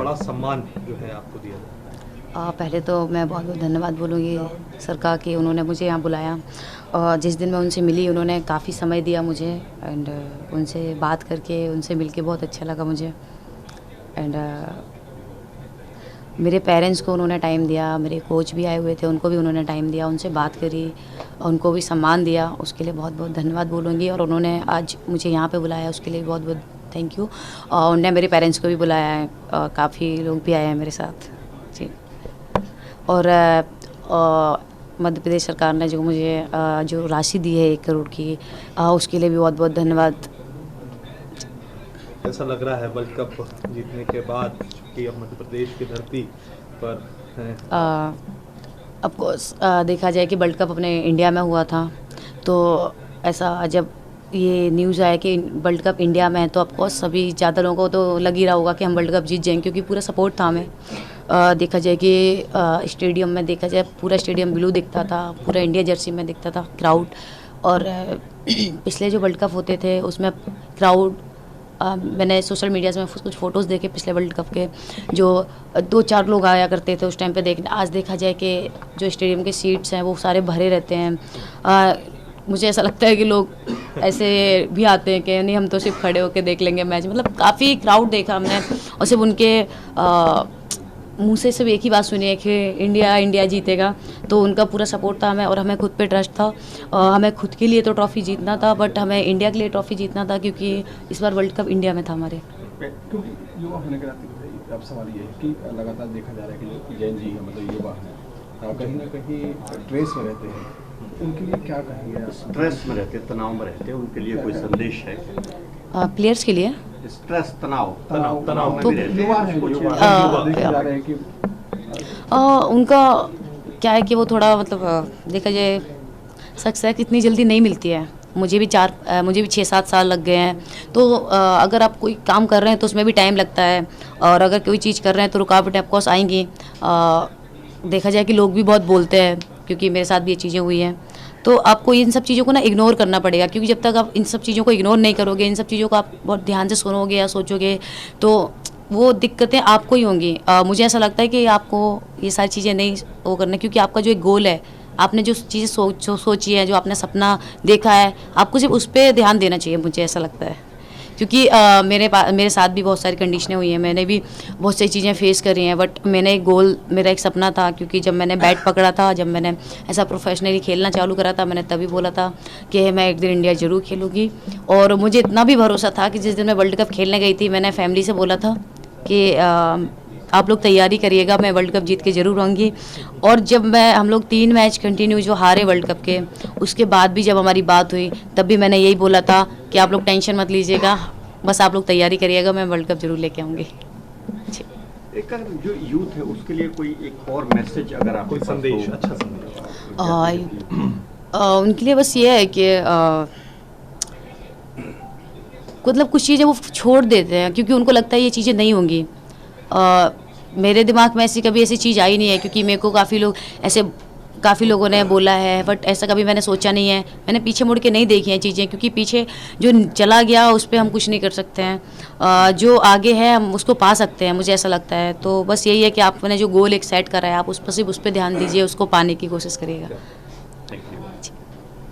बड़ा सम्मान जो है आपको दिया जाता है। पहले तो मैं बहुत बहुत धन्यवाद बोलूँगी सरकार की, उन्होंने मुझे यहाँ बुलाया और जिस दिन मैं उनसे मिली उन्होंने काफ़ी समय दिया मुझे एंड उनसे बात करके उनसे मिलके बहुत अच्छा लगा मुझे एंड मेरे पेरेंट्स को उन्होंने टाइम दिया, मेरे कोच भी आए हुए थे उनको भी उन्होंने टाइम दिया, उनसे बात करी, उनको भी सम्मान दिया, उसके लिए बहुत बहुत धन्यवाद बोलूँगी और उन्होंने आज मुझे यहाँ पे बुलाया उसके लिए बहुत बहुत थैंक यू। और उन्होंने मेरे पेरेंट्स को भी बुलाया है, काफ़ी लोग भी आए हैं मेरे साथ जी। और मध्य प्रदेश सरकार ने जो मुझे जो राशि दी है 1 करोड़ की, उसके लिए भी बहुत बहुत धन्यवाद। ऐसा लग रहा है वर्ल्ड कप जीतने के बाद कि अब मध्य प्रदेश की धरती पर हैं। ऑफ कोर्स देखा जाए कि वर्ल्ड कप अपने इंडिया में हुआ था, तो ऐसा जब ये न्यूज़ आया कि वर्ल्ड कप इंडिया में है तो ऑफ कोर्स सभी ज़्यादा लोगों को तो लग ही रहा होगा कि हम वर्ल्ड कप जीत जाएंगे क्योंकि पूरा सपोर्ट था हमें। देखा जाए कि स्टेडियम में देखा जाए पूरा स्टेडियम ब्लू दिखता था, पूरा इंडिया जर्सी में दिखता था क्राउड। और पिछले जो वर्ल्ड कप होते थे उसमें क्राउड, मैंने सोशल मीडिया से मैं कुछ फ़ोटोज़ देखे पिछले वर्ल्ड कप के, जो 2-4 लोग आया करते थे उस टाइम पे देखने। आज देखा जाए कि जो स्टेडियम के सीट्स हैं वो सारे भरे रहते हैं। मुझे ऐसा लगता है कि लोग ऐसे भी आते हैं कि नहीं हम तो सिर्फ खड़े होकर देख लेंगे मैच, मतलब काफ़ी क्राउड देखा हमने और सिर्फ उनके मुँह से सिर्फ एक ही बात सुनी है कि इंडिया इंडिया जीतेगा, तो उनका पूरा सपोर्ट था हमें और हमें खुद पे ट्रस्ट था। हमें खुद के लिए तो ट्रॉफ़ी जीतना था बट हमें इंडिया के लिए ट्रॉफ़ी जीतना था क्योंकि इस बार वर्ल्ड कप इंडिया में था हमारे। क्योंकि युवा होने के नाते अब सवाल ये है कि लगातार देखा जा रहा है कि जो जैन जी हैं मतलब युवा हैं कहीं ना कहीं स्ट्रेस में रहते हैं, उनके लिए क्या कहेंगे? स्ट्रेस में रहते, तनाव में रहते, उनके लिए कोई संदेश है? प्लेयर्स के लिए स्ट्रेस, तनाव में तो भी रहते युवा हैं, है, कुछ देखे जा रहे हैं कि उनका क्या है कि वो थोड़ा मतलब देखा जाए सक्सेस इतनी जल्दी नहीं मिलती है। मुझे भी 6-7 साल लग गए हैं, तो अगर आप कोई काम कर रहे हैं तो उसमें भी टाइम लगता है और अगर कोई चीज़ कर रहे हैं तो रुकावटें ऑफकोर्स आएंगी। देखा जाए कि लोग भी बहुत बोलते हैं क्योंकि मेरे साथ भी ये चीज़ें हुई हैं, तो आपको इन सब चीज़ों को ना इग्नोर करना पड़ेगा क्योंकि जब तक आप इन सब चीज़ों को इग्नोर नहीं करोगे, इन सब चीज़ों को आप बहुत ध्यान से सुनोगे या सोचोगे तो वो दिक्कतें आपको ही होंगी। मुझे ऐसा लगता है कि आपको ये सारी चीज़ें नहीं वो करना क्योंकि आपका जो एक गोल है, आपने जो चीज़ें सोची है, जो आपने सपना देखा है, आपको सिर्फ उस पर ध्यान देना चाहिए, मुझे ऐसा लगता है। क्योंकि मेरे साथ भी बहुत सारी कंडीशनें हुई हैं, मैंने भी बहुत सारी चीज़ें फेस करी हैं बट मैंने एक गोल, मेरा एक सपना था क्योंकि जब मैंने बैट पकड़ा था, जब मैंने ऐसा प्रोफेशनली खेलना चालू करा था, मैंने तभी बोला था कि मैं एक दिन इंडिया ज़रूर खेलूँगी। और मुझे इतना भी भरोसा था कि जिस दिन मैं वर्ल्ड कप खेलने गई थी मैंने फैमिली से बोला था कि आप लोग तैयारी करिएगा, मैं वर्ल्ड कप जीत के ज़रूर आऊँगी। और जब हम लोग 3 मैच कंटिन्यू जो हारे वर्ल्ड कप के, उसके बाद भी जब हमारी बात हुई तब भी मैंने यही बोला था कि आप लोग टेंशन मत लीजिएगा, बस आप लोग तैयारी करिएगा, मैं वर्ल्ड कप ज़रूर लेके आऊँगी। एक जो यूथ है उसके लिए कोई एक और मैसेज अगर आप कोई संदेश, अच्छा संदेश उनके लिए बस ये है कि मतलब कुछ चीज़ें वो छोड़ देते हैं क्योंकि उनको लगता है ये चीज़ें नहीं होंगी। मेरे दिमाग में कभी ऐसी चीज़ आई नहीं है क्योंकि मेरे को काफ़ी लोगों ने बोला है बट ऐसा कभी मैंने सोचा नहीं है, मैंने पीछे मुड़ के नहीं देखी हैं चीज़ें क्योंकि पीछे जो चला गया उस पर हम कुछ नहीं कर सकते हैं। जो आगे है हम उसको पा सकते हैं, मुझे ऐसा लगता है। तो बस यही है कि आपने जो गोल एक सेट करा है आप उस पर सिर्फ उस पर ध्यान दीजिए, उसको पाने की कोशिश करिएगा।